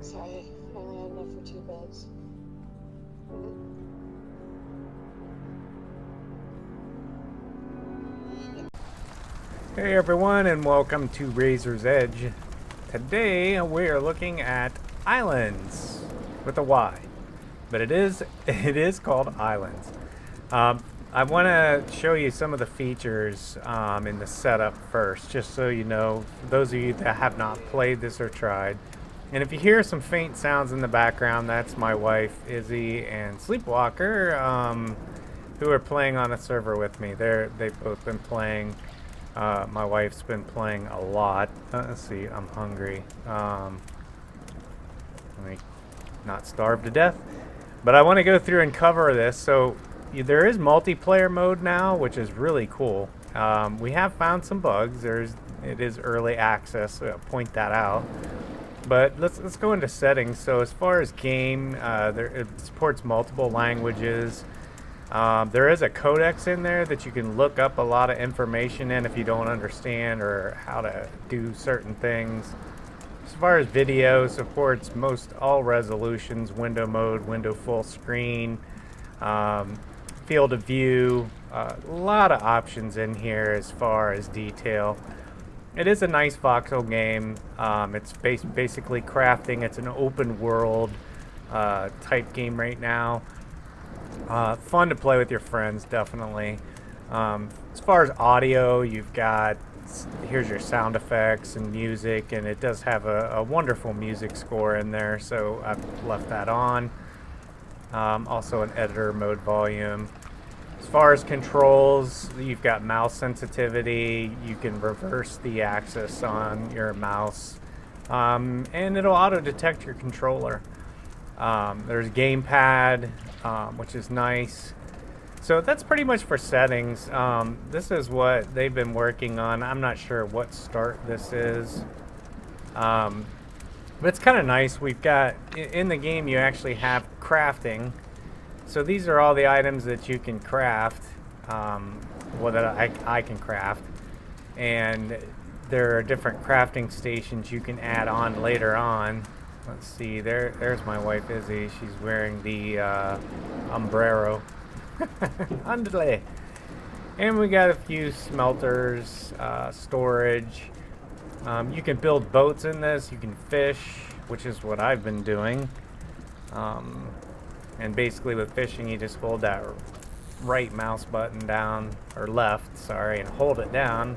Sorry, I only had enough for 2 beds. Hey everyone, and welcome to Razor's Edge. Today we are looking at Ylands with a Y, but it is called Ylands. I want to show you some of the features in the setup first, just so you know, for those of you that have not played this or tried. And if you hear some faint sounds in the background, that's my wife Izzy and Sleepwalker, who are playing on a server with me. They've both been playing. My wife's been playing a lot. Let's see, I'm hungry. Let me not starve to death. But I want to go through and cover this. So there is multiplayer mode now, which is really cool. We have found some bugs. It is early access, so I'll point that out. But let's go into settings. So as far as game, it supports multiple languages. There is a codex in there that you can look up a lot of information in if you don't understand or how to do certain things. As far as video, supports most all resolutions, window mode, window full screen, field of view, a lot of options in here as far as detail. It is a nice voxel game. It's basically crafting. It's an open world type game right now. Fun to play with your friends, definitely. As far as audio, here's your sound effects and music, and it does have a wonderful music score in there, so I've left that on. Also an editor mode volume. As far as controls, you've got mouse sensitivity. You can reverse the axis on your mouse, and it'll auto detect your controller. There's a gamepad, which is nice. So that's pretty much for settings. This is what they've been working on. I'm not sure what start this is. But it's kind of nice. We've got, in the game, you actually have crafting. So these are all the items that you can craft, that I can craft. And there are different crafting stations you can add on later on. Let's see, there's my wife Izzy. She's wearing the umbrero. Andale. And we got a few smelters, storage. You can build boats in this. You can fish, which is what I've been doing. And basically with fishing, you just hold that right mouse button down, or left, sorry, and hold it down.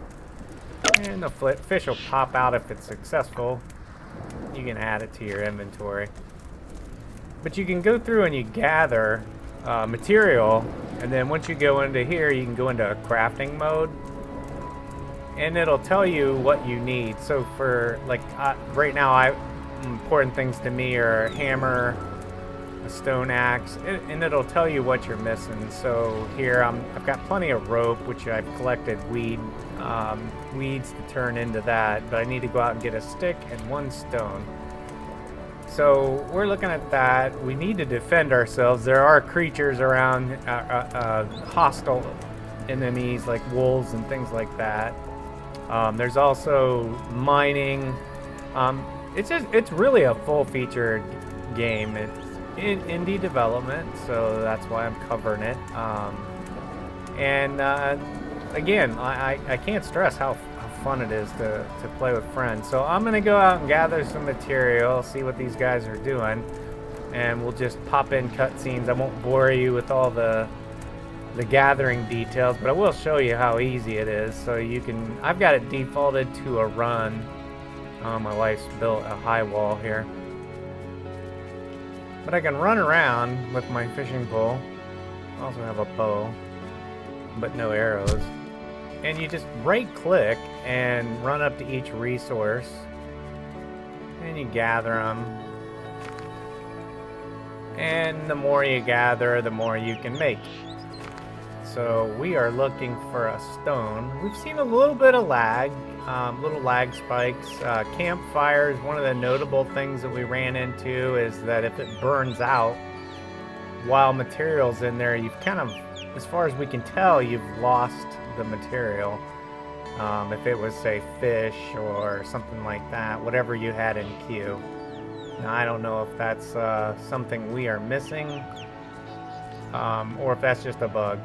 And the fish will pop out if it's successful. You can add it to your inventory. But you can go through and you gather material, and then once you go into here, you can go into a crafting mode, and it'll tell you what you need. So for right now, important things to me are a hammer, a stone axe, and it'll tell you what you're missing. So here I've got plenty of rope, which I've collected weeds to turn into that, but I need to go out and get a stick and one stone. So we're looking at that. We need to defend ourselves. There are creatures around, hostile enemies like wolves and things like that. There's also mining. It's really a full-featured game. It's in indie development, so that's why I'm covering it. Again, I can't stress how fun it is to play with friends. So I'm going to go out and gather some material, see what these guys are doing, and we'll just pop in cutscenes. I won't bore you with all the gathering details, but I will show you how easy it is. So I've got it defaulted to a run. My wife's built a high wall here. But I can run around with my fishing pole. I also have a bow, but no arrows. And you just right click and run up to each resource, and you gather them. And the more you gather, the more you can make. So we are looking for a stone. We've seen a little bit of lag, little lag spikes. Campfires, one of the notable things that we ran into is that if it burns out while material's in there, you've kind of, as far as we can tell, you've lost the material. If it was, say, fish or something like that, whatever you had in queue. Now, I don't know if that's something we are missing, or if that's just a bug.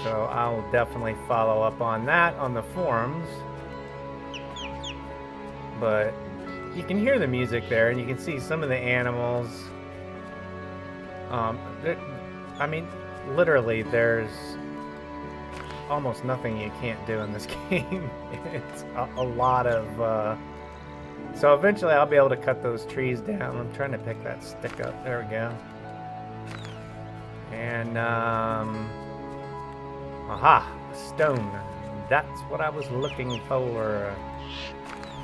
So I'll definitely follow up on that on the forums. But you can hear the music there, and you can see some of the animals. I mean, literally, there's almost nothing you can't do in this game. It's a lot of... So eventually I'll be able to cut those trees down. I'm trying to pick that stick up. There we go. And, aha! Stone. That's what I was looking for.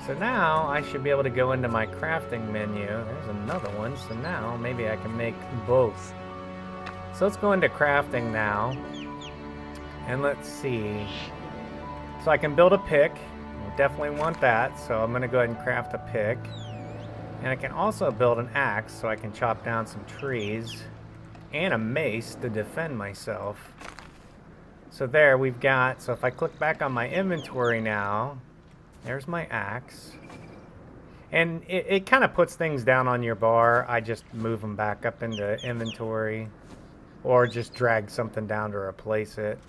So now I should be able to go into my crafting menu. There's another one. So now maybe I can make both. So let's go into crafting now. And let's see. So I can build a pick. Definitely want that. So I'm going to go ahead and craft a pick. And I can also build an axe so I can chop down some trees. And a mace to defend myself. So there we've got... So if I click back on my inventory now... There's my axe. And it kind of puts things down on your bar. I just move them back up into inventory. Or just drag something down to replace it.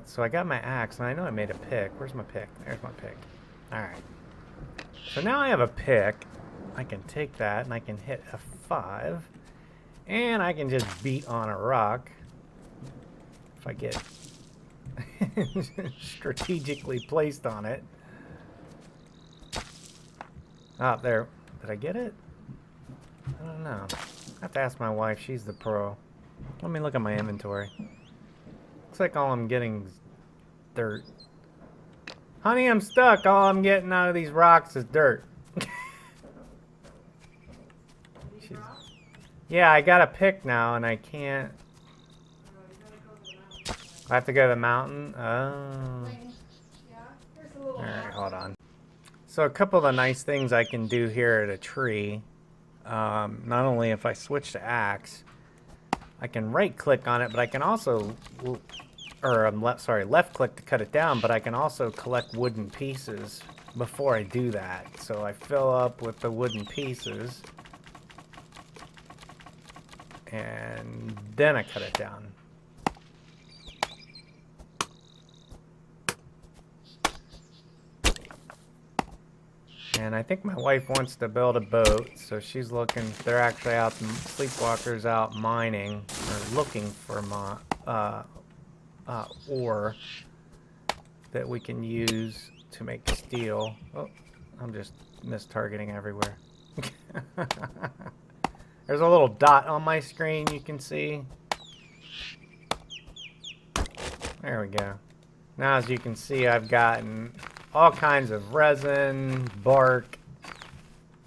So I got my axe, and I know I made a pick. Where's my pick? There's my pick. Alright. So now I have a pick. I can take that, and I can hit F5. And I can just beat on a rock. If I get strategically placed on it. Ah, there. Did I get it? I don't know. I have to ask my wife. She's the pro. Let me look at my inventory. Looks like all I'm getting is dirt. Honey, I'm stuck. All I'm getting out of these rocks is dirt. Yeah, I got a pick now, and I can't... I have to go to the mountain? Oh. Alright, hold on. So a couple of the nice things I can do here at a tree, not only if I switch to axe, I can right click on it, but I can also, left click to cut it down, but I can also collect wooden pieces before I do that. So I fill up with the wooden pieces, and then I cut it down. And I think my wife wants to build a boat, so she's looking. They're actually out, sleepwalkers out mining, or looking for ore that we can use to make steel. Oh, I'm just mistargeting everywhere. There's a little dot on my screen you can see. There we go. Now, as you can see, I've gotten all kinds of resin, bark,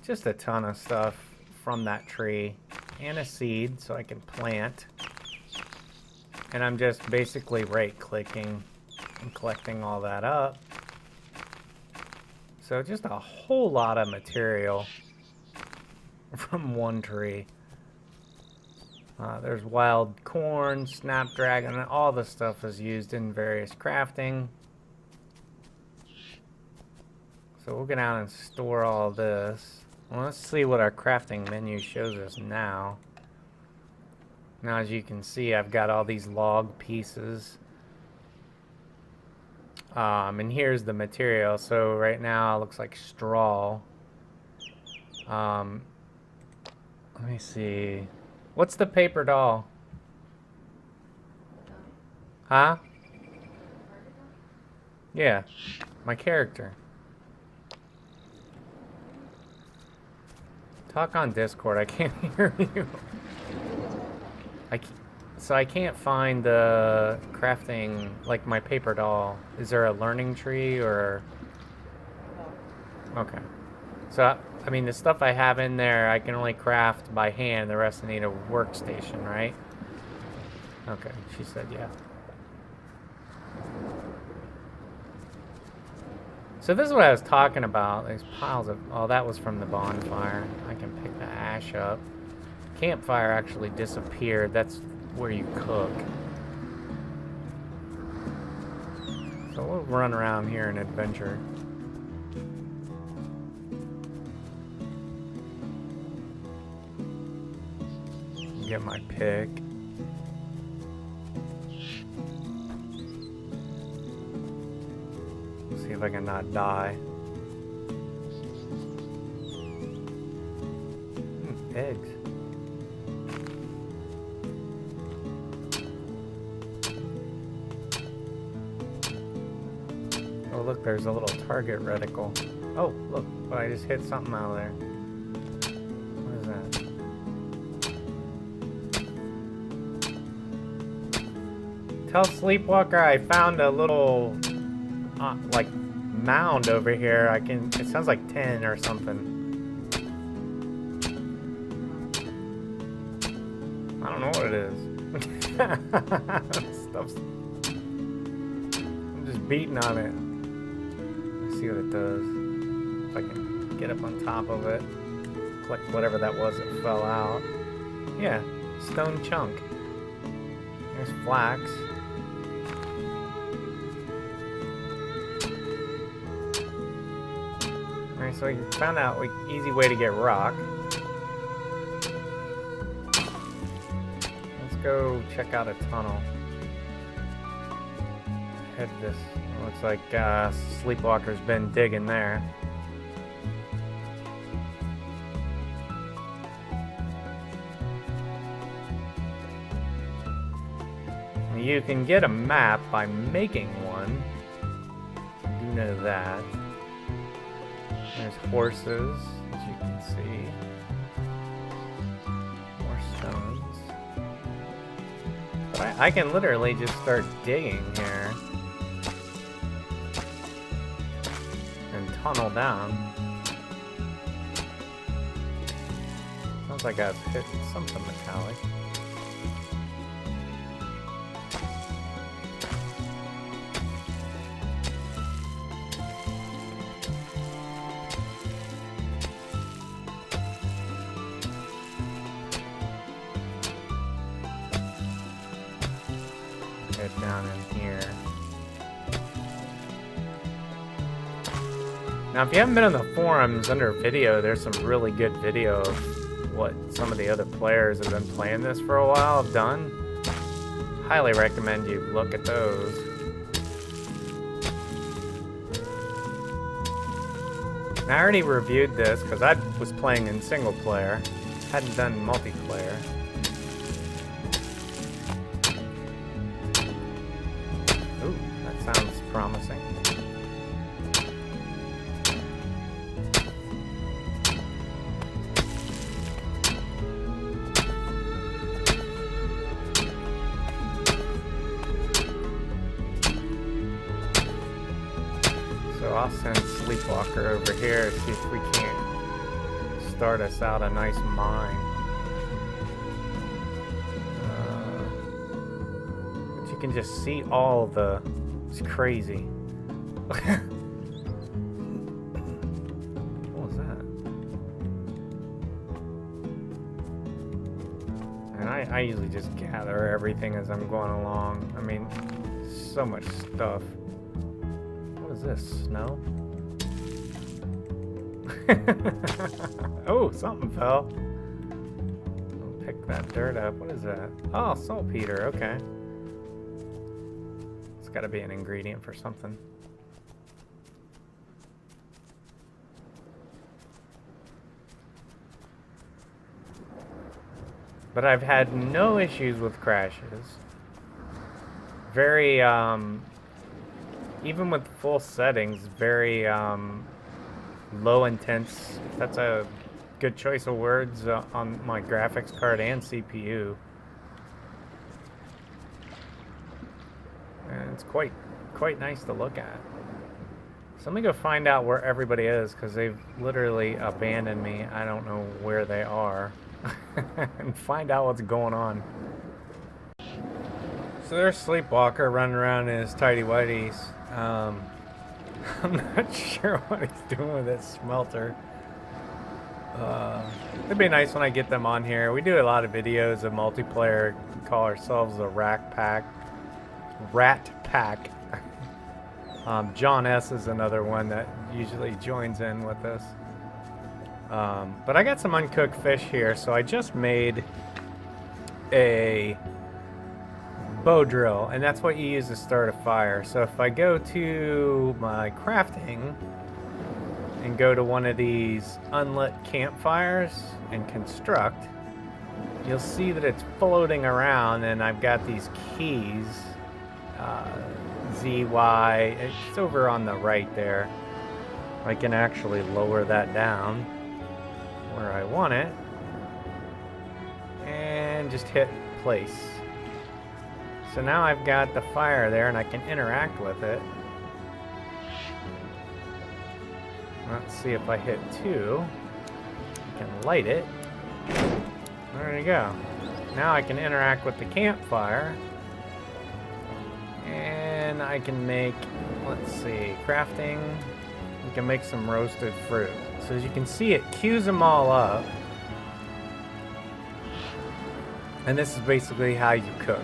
just a ton of stuff from that tree, and a seed so I can plant. And I'm just basically right-clicking and collecting all that up. So just a whole lot of material from one tree. There's wild corn, snapdragon, and all the stuff is used in various crafting. So we'll go down and store all this. Well, let's see what our crafting menu shows us now. Now, as you can see, I've got all these log pieces. And here's the material. So right now it looks like straw. Let me see. What's the paper doll? Huh? Yeah, my character. Talk on Discord, I can't hear you. So I can't find the crafting, like my paper doll. Is there a learning tree or? Okay. So, I mean, the stuff I have in there, I can only craft by hand. The rest I need a workstation, right? Okay, she said yeah. So this is what I was talking about. These piles of... Oh, that was from the bonfire. I can pick the ash up. Campfire actually disappeared. That's where you cook. So we'll run around here and adventure. get my pick. See if I can not die. Eggs. Oh look, there's a little target reticle. Oh look, I just hit something out of there. What is that? Tell Sleepwalker I found a little like mound over here. It sounds like 10 or something. I don't know what it is. Stuff's... I'm just beating on it. Let's see what it does. If I can get up on top of it. Collect whatever that was that fell out. Yeah, stone chunk. There's flax. Alright, so we found out like easy way to get rock. Go check out a tunnel. Head this. Looks like Sleepwalker's been digging there. You can get a map by making one. I do know that. There's horses, as you can see. More stones. I can literally just start digging here and tunnel down. Sounds like I've hit something metallic. Down in here. Now, if you haven't been on the forums under video, there's some really good video of what some of the other players that have been playing this for a while have done. Highly recommend you look at those. And I already reviewed this because I was playing in single player, hadn't done multiplayer. Sounds promising. So I'll send Sleepwalker over here to see if we can't start us out a nice mine. But you can just see all the... It's crazy. What was that? And I usually just gather everything as I'm going along. I mean, so much stuff. What is this? Snow? Oh, something fell. I'll pick that dirt up. What is that? Oh, saltpeter. Okay. Got to be an ingredient for something. But I've had no issues with crashes. Very, even with full settings, very low intense. That's a good choice of words on my graphics card and CPU. And it's quite nice to look at. So let me go find out where everybody is, because they've literally abandoned me. I don't know where they are. And find out what's going on. So there's Sleepwalker running around in his tighty-whities. I'm not sure what he's doing with that smelter. It'd be nice when I get them on here. We do a lot of videos of multiplayer. We call ourselves the Rat Pack. John S. is another one that usually joins in with us. But I got some uncooked fish here, so I just made a bow drill, and that's what you use to start a fire. So if I go to my crafting and go to one of these unlit campfires and construct, you'll see that it's floating around, and I've got these keys, Z, Y, it's over on the right there. I can actually lower that down where I want it and just hit place. So now I've got the fire there and I can interact with it. Let's see if I hit 2. I can light it. There you go. Now I can interact with the campfire. And I can make, let's see, crafting. We can make some roasted fruit. So as you can see, it queues them all up. And this is basically how you cook.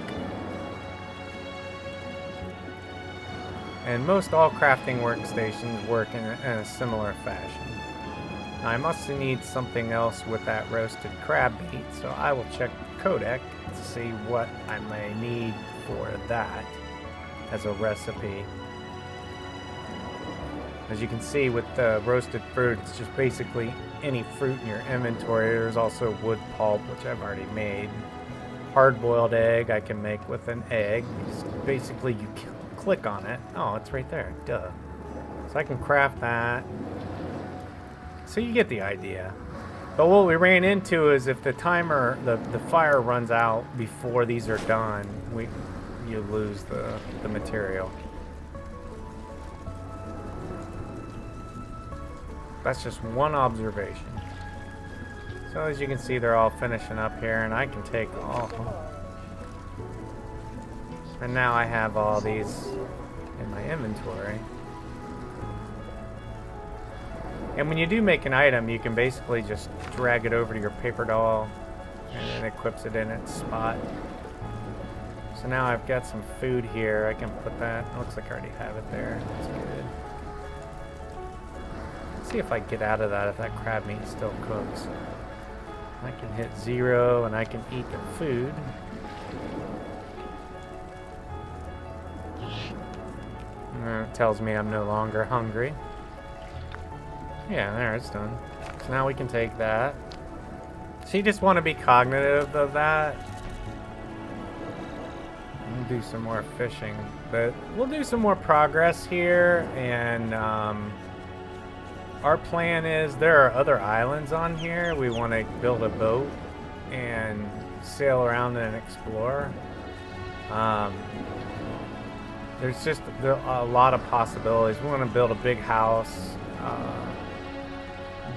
And most all crafting workstations work in a similar fashion. Now I must need something else with that roasted crab meat, so I will check Codec to see what I may need for that as a recipe. As you can see with the roasted fruit, it's just basically any fruit in your inventory. There's also wood pulp, which I've already made. Hard-boiled egg I can make with an egg. Just basically you click on it. Oh, it's right there. Duh. So I can craft that. So you get the idea. But what we ran into is if the timer, the fire runs out before these are done, you lose the material. That's just one observation. So as you can see, they're all finishing up here, and I can take all. And now I have all these in my inventory. And when you do make an item, you can basically just drag it over to your paper doll, and it equips it in its spot. So now I've got some food here. I can put that. It looks like I already have it there. That's good. Let's see if I get out of that, if that crab meat still cooks. I can hit 0 and I can eat the food. And it tells me I'm no longer hungry. Yeah, there, it's done. So now we can take that. So you just want to be cognitive of that. We'll do some more fishing, but we'll do some more progress here, and our plan is there are other islands on here. We want to build a boat and sail around and explore. There's just a lot of possibilities. We want to build a big house,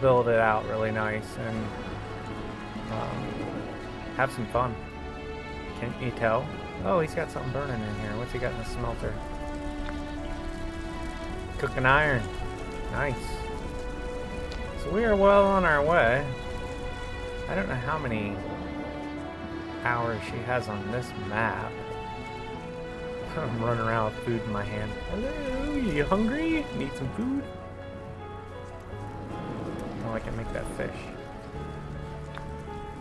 build it out really nice, and have some fun. Can you tell? Oh, he's got something burning in here. What's he got in the smelter? Cooking iron. Nice. So we are well on our way. I don't know how many hours she has on this map. I'm running around with food in my hand. Hello, you hungry? Need some food? Oh, I can make that fish.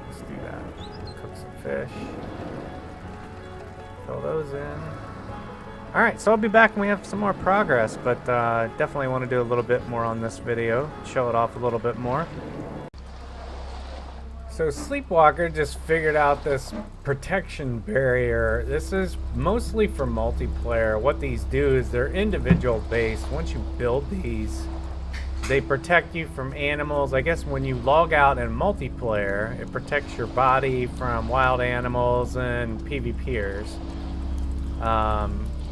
Let's do that. Cook some fish. Fill those in. Alright, so I'll be back when we have some more progress, but definitely want to do a little bit more on this video. Show it off a little bit more. So Sleepwalker just figured out this protection barrier. This is mostly for multiplayer. What these do is they're individual based. Once you build these, they protect you from animals. I guess when you log out in multiplayer, it protects your body from wild animals and PvPers.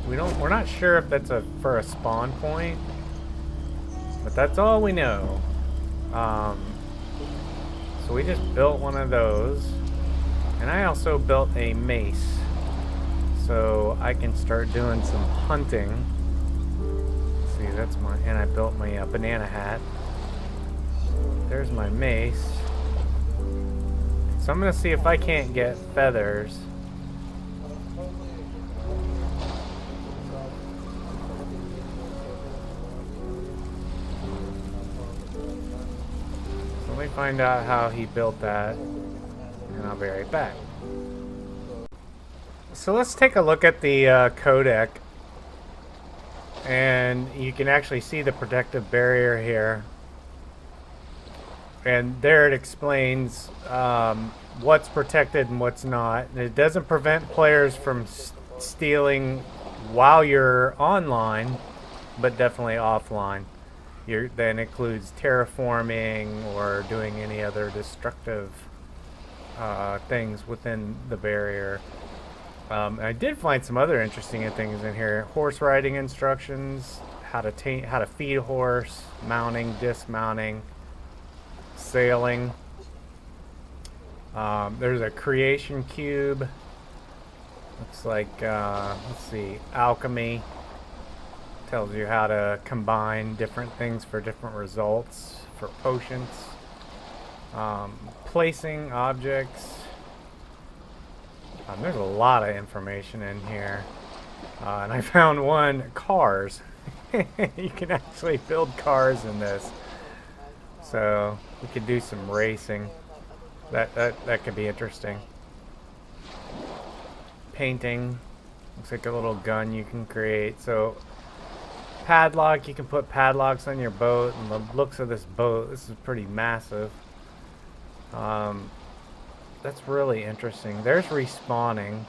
We're not sure if that's for a spawn point, but that's all we know. So we just built one of those, and I also built a mace, so I can start doing some hunting. Let's see, that's my, and I built my banana hat. There's my mace. So I'm gonna see if I can't get feathers. Let me find out how he built that, and I'll be right back. So let's take a look at the codec, and you can actually see the protective barrier here, and there it explains what's protected and what's not. And it doesn't prevent players from stealing while you're online, but definitely offline. That includes terraforming or doing any other destructive things within the barrier. I did find some other interesting things in here. Horse riding instructions, how to feed a horse, mounting, dismounting, sailing. There's a creation cube. Looks like, let's see, alchemy. Tells you how to combine different things for different results for potions. Placing objects. There's a lot of information in here. And I found one, cars. You can actually build cars in this. So we could do some racing. That could be interesting. Painting. Looks like a little gun you can create. So padlock, you can put padlocks on your boat, and the looks of this boat, this is pretty massive. That's really interesting. There's respawning.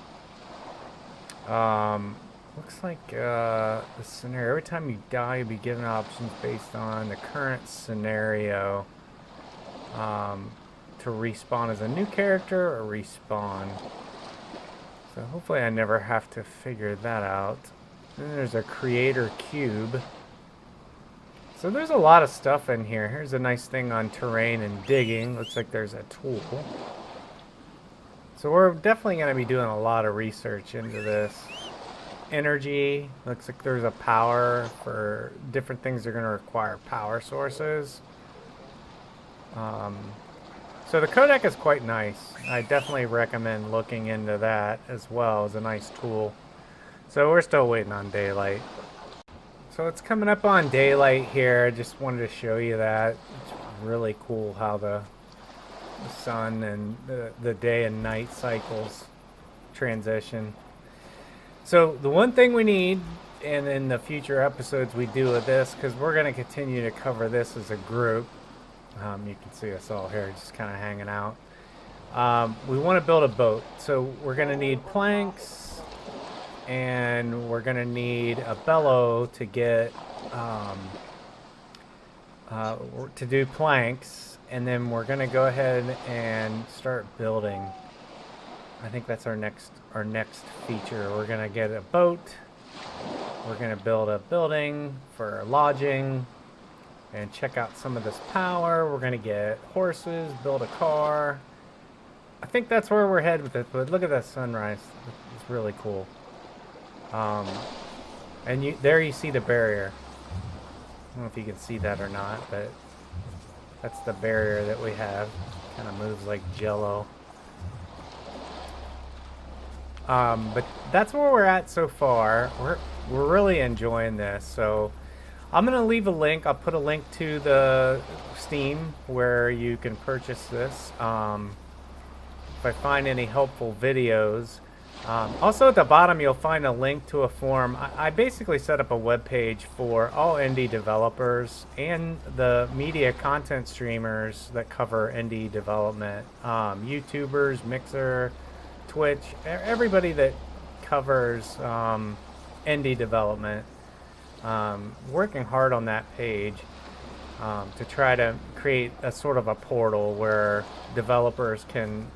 Looks like the scenario, every time you die you'll be given options based on the current scenario to respawn as a new character or respawn. So hopefully I never have to figure that out. Then there's a creator cube. So there's a lot of stuff in here. Here's a nice thing on terrain and digging. Looks like there's a tool. So we're definitely going to be doing a lot of research into this. Energy. Looks like there's a power for different things that are going to require power sources. So the codec is quite nice. I definitely recommend looking into that as well as a nice tool. So we're still waiting on daylight. So it's coming up on daylight here. I just wanted to show you that. It's really cool how the sun and the day and night cycles transition. So the one thing we need, and in the future episodes we do with this, because we're going to continue to cover this as a group. You can see us all here just kind of hanging out. We want to build a boat. So we're going to need planks, and we're going to need a bellow to get to do planks, and then we're going to go ahead and start building. I think that's our next feature. We're going to get a boat. We're going to build a building for lodging and check out some of this power. We're going to get horses, build a car. I think that's where we're headed with it, but look at that sunrise. It's really cool. And there you see the barrier. I don't know if you can see that or not, but that's the barrier that we have. Kind of moves like jello. But that's where we're at so far. We're really enjoying this. So I'm gonna leave a link. I'll put a link to the Steam where you can purchase this. If I find any helpful videos. Also at the bottom you'll find a link to a forum. I basically set up a web page for all indie developers and the media content streamers that cover indie development. YouTubers, Mixer, Twitch, everybody that covers indie development. Working hard on that page to try to create a sort of a portal where developers can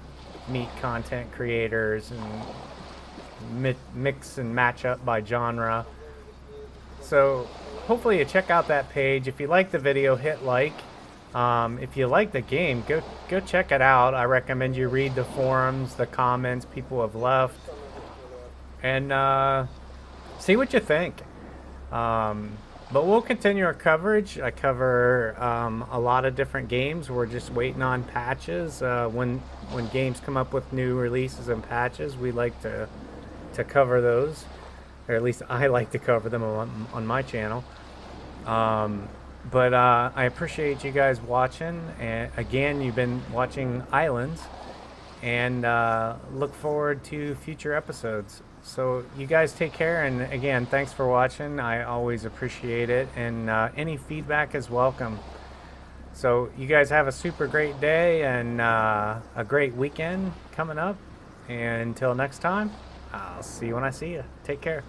meet content creators and mix and match up by genre. So hopefully you check out that page. If you like the video, hit like. If you like the game, go check it out. I recommend you read the forums, the comments people have left, and see what you think. But we'll continue our coverage. I cover a lot of different games. We're just waiting on patches. When games come up with new releases and patches, we like to cover those, or at least I like to cover them on my channel. But I appreciate you guys watching. And again, you've been watching Ylands, and look forward to future episodes. So you guys take care, and again, thanks for watching. I always appreciate it, and any feedback is welcome. So you guys have a super great day and a great weekend coming up. And until next time, I'll see you when I see you. Take care.